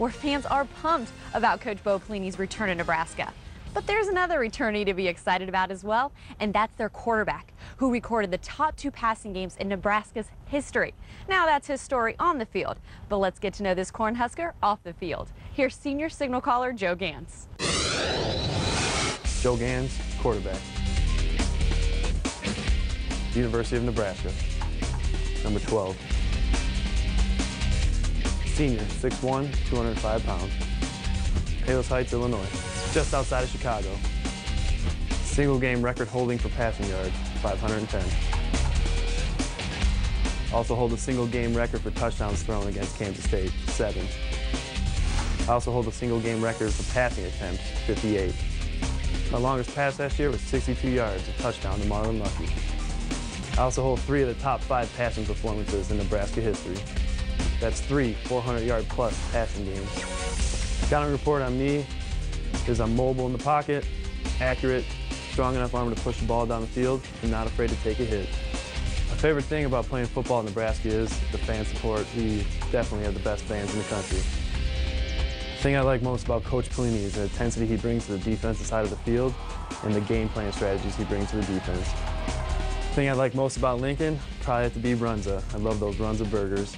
where fans are pumped about Coach Bo Pelini's return to Nebraska. But there's another returnee to be excited about as well, and that's their quarterback, who recorded the top 2 passing games in Nebraska's history. Now that's his story on the field, but let's get to know this Cornhusker off the field. Here's senior signal caller Joe Gans. Joe Gans, quarterback. University of Nebraska, number 12. Senior, 6'1", 205 pounds. Palos Heights, Illinois, just outside of Chicago. Single game record holding for passing yards, 510. Also hold a single game record for touchdowns thrown against Kansas State, 7. I also hold a single game record for passing attempts, 58. My longest pass last year was 62 yards, a touchdown to Marlon Lucky. I also hold 3 of the top 5 passing performances in Nebraska history. That's 3 400-yard plus passing games. Scouting report on me is I'm mobile in the pocket, accurate, strong enough arm to push the ball down the field, and not afraid to take a hit. My favorite thing about playing football in Nebraska is the fan support. We definitely have the best fans in the country. The thing I like most about Coach Pelini is the intensity he brings to the defensive side of the field and the game plan strategies he brings to the defense. The thing I like most about Lincoln probably have to be Runza. I love those Runza burgers.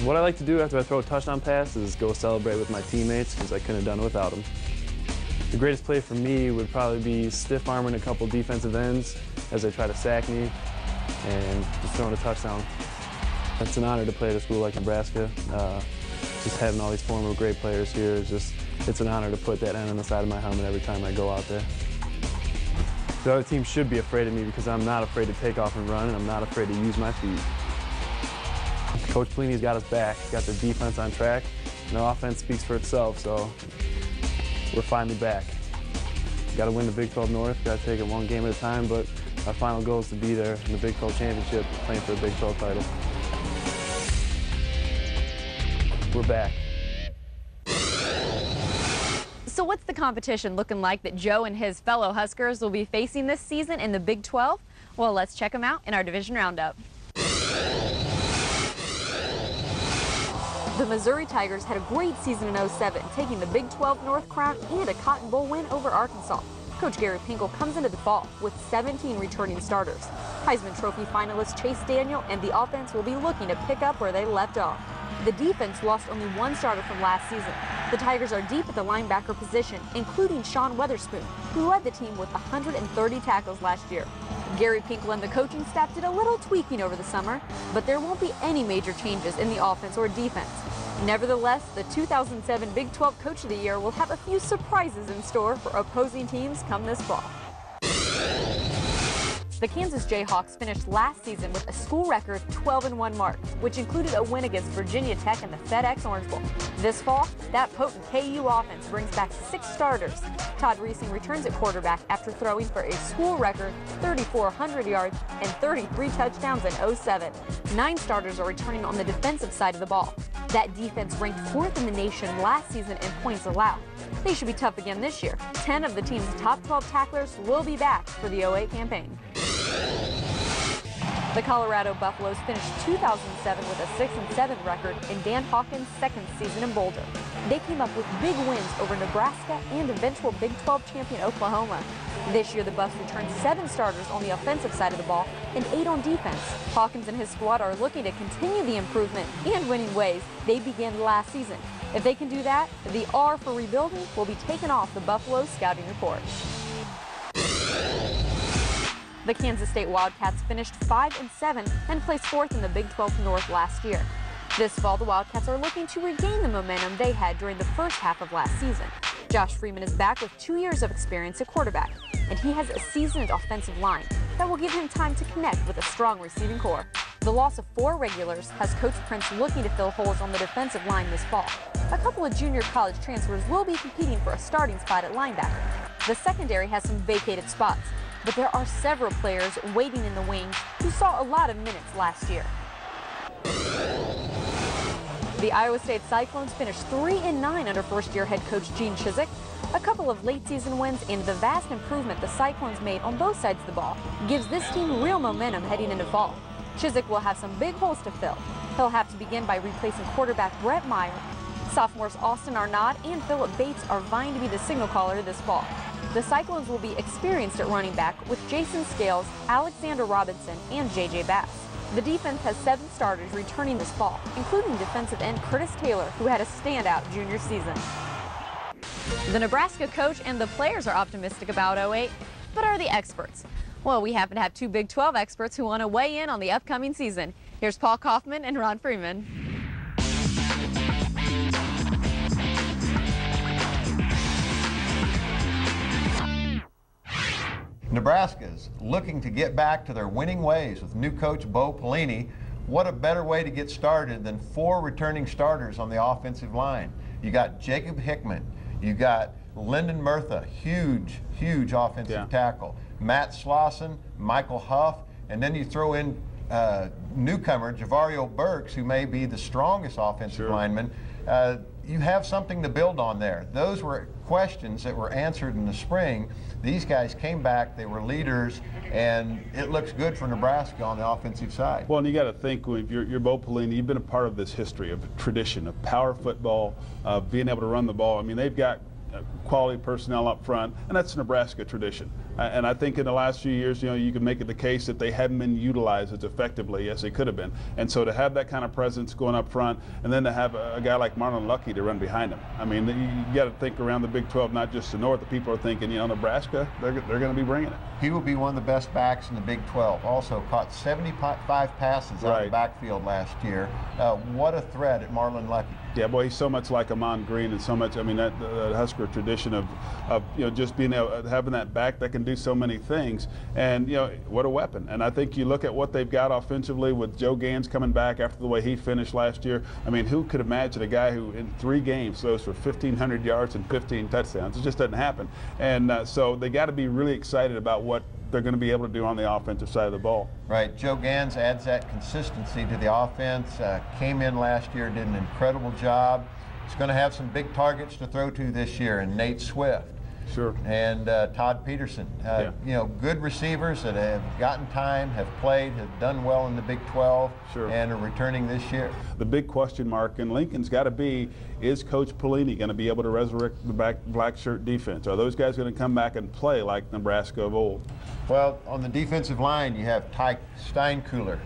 What I like to do after I throw a touchdown pass is go celebrate with my teammates because I couldn't have done it without them. The greatest play for me would probably be stiff arming a couple defensive ends as they try to sack me and just throwing a touchdown. It's an honor to play at a school like Nebraska. Just having all these former great players here it's an honor to put that end on the side of my helmet every time I go out there. The other team should be afraid of me because I'm not afraid to take off and run, and I'm not afraid to use my feet. Coach Pelini's got us back. He's got the defense on track, and the offense speaks for itself, so we're finally back. Got to win the Big 12 North, got to take it one game at a time, but our final goal is to be there in the Big 12 Championship, playing for a Big 12 title. We're back. So what's the competition looking like that Joe and his fellow Huskers will be facing this season in the Big 12? Well, let's check them out in our division roundup. The Missouri Tigers had a great season in 07, taking the Big 12 North crown and a Cotton Bowl win over Arkansas. Coach Gary Pinkel comes into the fall with 17 returning starters. Heisman Trophy finalist Chase Daniel and the offense will be looking to pick up where they left off. The defense lost only 1 starter from last season. The Tigers are deep at the linebacker position, including Sean Weatherspoon, who led the team with 130 tackles last year. Gary Pinkel and the coaching staff did a little tweaking over the summer, but there won't be any major changes in the offense or defense. Nevertheless, the 2007 Big 12 Coach of the Year will have a few surprises in store for opposing teams come this fall. The Kansas Jayhawks finished last season with a school record 12-1 mark, which included a win against Virginia Tech in the FedEx Orange Bowl. This fall, that potent KU offense brings back 6 starters. Todd Reesing returns at quarterback after throwing for a school record 3,400 yards and 33 touchdowns in 07. 9 starters are returning on the defensive side of the ball. That defense ranked 4th in the nation last season in points allowed. They should be tough again this year. 10 of the team's top 12 tacklers will be back for the 08 campaign. The Colorado Buffaloes finished 2007 with a 6-7 record in Dan Hawkins' second season in Boulder. They came up with big wins over Nebraska and eventual Big 12 champion Oklahoma. This year, the Buffs returned 7 starters on the offensive side of the ball and 8 on defense. Hawkins and his squad are looking to continue the improvement and winning ways they began last season. If they can do that, the R for rebuilding will be taken off the Buffalo scouting report. The Kansas State Wildcats finished 5-7 and placed 4th in the Big 12 North last year. This fall, the Wildcats are looking to regain the momentum they had during the first half of last season. Josh Freeman is back with 2 years of experience at quarterback, and he has a seasoned offensive line that will give him time to connect with a strong receiving core. The loss of 4 regulars has Coach Prince looking to fill holes on the defensive line this fall. A couple of junior college transfers will be competing for a starting spot at linebacker. The secondary has some vacated spots, but there are several players waiting in the wings who saw a lot of minutes last year. The Iowa State Cyclones finished 3-9 under first-year head coach Gene Chizik. A couple of late-season wins and the vast improvement the Cyclones made on both sides of the ball gives this team real momentum heading into fall. Chizik will have some big holes to fill. He'll have to begin by replacing quarterback Brett Meyer. Sophomores Austin Arnott and Phillip Bates are vying to be the signal caller this fall. The Cyclones will be experienced at running back with Jason Scales, Alexander Robinson, and J.J. Bass. The defense has 7 starters returning this fall, including defensive end Curtis Taylor, who had a standout junior season. The Nebraska coach and the players are optimistic about 08, but are the experts? Well, we happen to have 2 Big 12 experts who want to weigh in on the upcoming season. Here's Paul Kaufman and Ron Freeman. Nebraska's looking to get back to their winning ways with new coach Bo Pelini. What a better way to get started than 4 returning starters on the offensive line. You got Jacob Hickman, you got Lyndon Murtha, huge offensive tackle, Matt Slauson, Michael Huff, and then you throw in newcomer Javario Burks, who may be the strongest offensive lineman. You have something to build on there. Those were questions that were answered in the spring. These guys came back, they were leaders, and it looks good for Nebraska on the offensive side. Well, and you got to think, when you're Bo Pelini, you've been a part of this history of tradition, of power football, of being able to run the ball. I mean, they've got quality personnel up front, and that's Nebraska tradition. And I think in the last few years, you can make it the case that they haven't been utilized as effectively as they could have been. And so to have that kind of presence going up front, and then to have a guy like Marlon Lucky to run behind him. I mean, you got to think around the Big 12, not just the North. The people are thinking, Nebraska, they're going to be bringing it. He will be one of the best backs in the Big 12. Also caught 75 passes out of the backfield last year. What a threat at Marlon Lucky. Yeah, boy, he's so much like Amon Green, and so much. I mean, that Husker tradition of just being having that back that can do so many things, and what a weapon. And I think you look at what they've got offensively with Joe Gans coming back after the way he finished last year. I mean, who could imagine a guy who in 3 games throws for 1,500 yards and 15 touchdowns? It just doesn't happen. And so they got to be really excited about what they're going to be able to do on the offensive side of the ball. Right. Joe Gans adds that consistency to the offense. Came in last year, did an incredible job. He's going to have some big targets to throw to this year, and Nate Swift. Sure. And Todd Peterson. Good receivers that have gotten time, have played, have done well in the Big 12, and are returning this year. The big question mark in Lincoln's got to be, is Coach Pelini going to be able to resurrect the black shirt defense? Are those guys going to come back and play like Nebraska of old? Well, on the defensive line, you have Tyke Steinkuhler.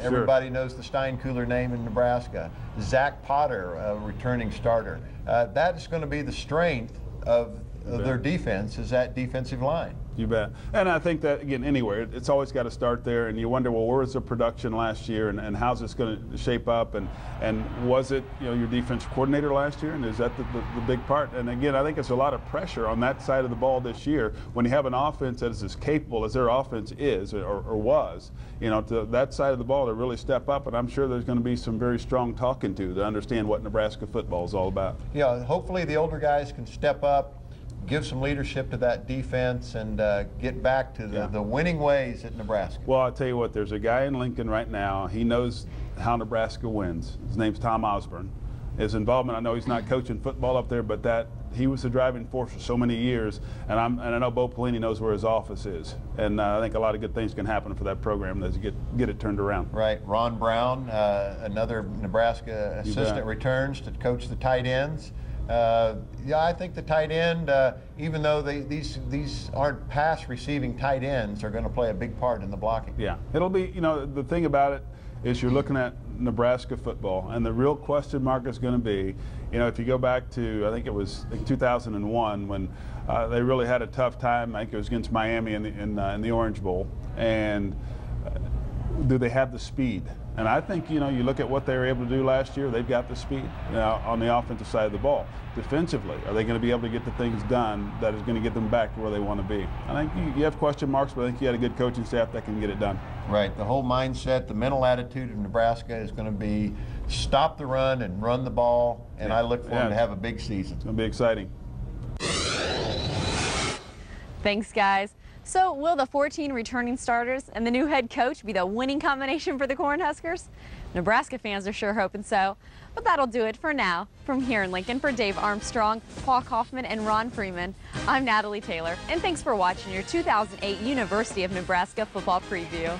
Everybody knows the Steinkuhler name in Nebraska. Zach Potter, a returning starter. That is going to be the strength of their defense, is that defensive line. You bet. And I think that, again, anywhere, it's always got to start there, and you wonder, well, where was the production last year, and how's this going to shape up, and was it, your defense coordinator last year, and is that the big part? And again, I think it's a lot of pressure on that side of the ball this year when you have an offense that is as capable as their offense is or was, to that side of the ball to really step up, and I'm sure there's going to be some very strong talking to understand what Nebraska football is all about. Yeah, hopefully the older guys can step up, give some leadership to that defense, and get back to the winning ways at Nebraska. Well, I'll tell you what, there's a guy in Lincoln right now, he knows how Nebraska wins. His name's Tom Osborne. His involvement, I know he's not coaching football up there, but he was the driving force for so many years, and I know Bo Pelini knows where his office is, and I think a lot of good things can happen for that program as you get it turned around. Right. Ron Brown, another Nebraska assistant, returns to coach the tight ends. I think the tight end, even though these aren't pass receiving tight ends, are going to play a big part in the blocking. Yeah, it'll be, the thing about it is you're looking at Nebraska football, and the real question mark is going to be, if you go back to, I think it was 2001 when they really had a tough time. I think it was against Miami in the Orange Bowl, and do they have the speed? And I think, you look at what they were able to do last year, they've got the speed on the offensive side of the ball. Defensively, are they going to be able to get the things done that is going to get them back to where they want to be? I think you have question marks, but I think you had a good coaching staff that can get it done. Right. The whole mindset, the mental attitude of Nebraska is going to be stop the run and run the ball, and I look for them to have a big season. It's going to be exciting. Thanks, guys. So will the 14 returning starters and the new head coach be the winning combination for the Cornhuskers? Nebraska fans are sure hoping so. But that'll do it for now. From here in Lincoln, for Dave Armstrong, Paul Kaufman, and Ron Freeman, I'm Natalie Taylor, and thanks for watching your 2008 University of Nebraska football preview.